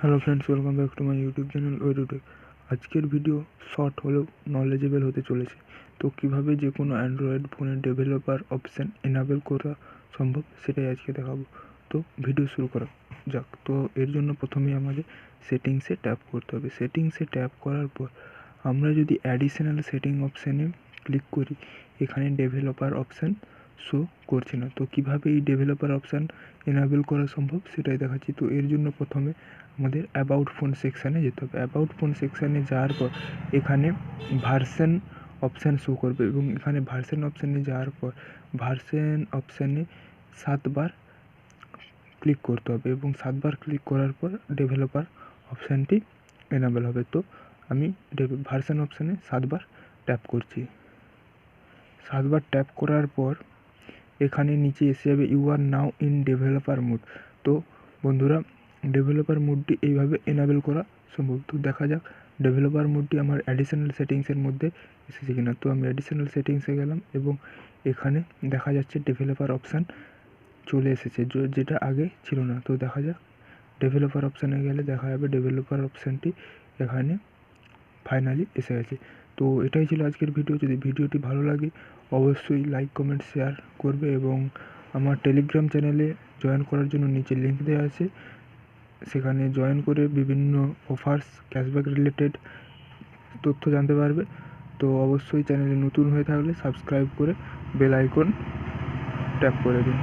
Hello friends, welcome back to my YouTube channel ওয়েডুটেক। আজকের video short হলেও knowledgeable হতে চলেছে। তো কিভাবে যে কোনো অ্যান্ড্রয়েড ফোনের ডেভেলপার অপশান এনাবেল করা সম্ভব সেটাই আজকে দেখাবো। তো ভিডিও শুরু করা যাক। তো এর জন্য প্রথমে আমাদের সেটিংসে ট্যাপ করতে হবে। সেটিংসে ট্যাপ করার পর আমরা যদি অ্যাডিশনাল সেটিং অপশানে ক্লিক করি, এখানে ডেভেলপার অপশান শো করছে না। তো কিভাবে এই ডেভেলপার অপশান এনাবেল করা সম্ভব সেটাই দেখাচ্ছি। তো এর জন্য প্রথমে আমাদের অ্যাবাউট ফোন সেকশানে যেতে হবে। অ্যাবাউট ফোন সেকশানে যাওয়ার পর এখানে ভার্সন অপশান শো করবে এবং এখানে ভার্সন অপশানে যাওয়ার পর ভার্সন অপশানে 7বার ক্লিক করতে হবে এবং 7বার ক্লিক করার পর ডেভেলপার অপশানটি এনাবেল হবে। তো আমি ভার্সন অপশানে 7বার ট্যাপ করছি। 7বার ট্যাপ করার পর এখানে নিচে এসে যাবে you are now in developer mode. তো বন্ধুরা, ডেভেলপার মোডটি এইভাবে এনাবেল করা সম্ভব। তো দেখা যাক ডেভেলপার মোডটি আমার অ্যাডিশনাল সেটিংসের মধ্যে এসেছে কিনা। তো আমি অ্যাডিশনাল সেটিংসে গেলাম এবং এখানে দেখা যাচ্ছে ডেভেলপার অপশান চলে এসেছে, যেটা আগে ছিল না। তো দেখা যাক ডেভেলপার অপশানে গেলে দেখা যাবে ডেভেলপার অপশানটি এখানে ফাইনালি এসে গেছে। তো এটাই ছিল আজকের ভিডিও। যদি ভিডিওটি ভালো লাগে অবশ্যই লাইক, কমেন্ট, শেয়ার করবে এবং আমার টেলিগ্রাম চ্যানেলে জয়েন করার জন্য নিচে লিঙ্ক দেওয়া আছে, সেখানে জয়েন করে বিভিন্ন অফার্স, ক্যাশব্যাক রিলেটেড তথ্য জানতে পারবে। তো অবশ্যই চ্যানেলে নতুন হয়ে থাকলে সাবস্ক্রাইব করে বেল আইকন ট্যাপ করে দিন।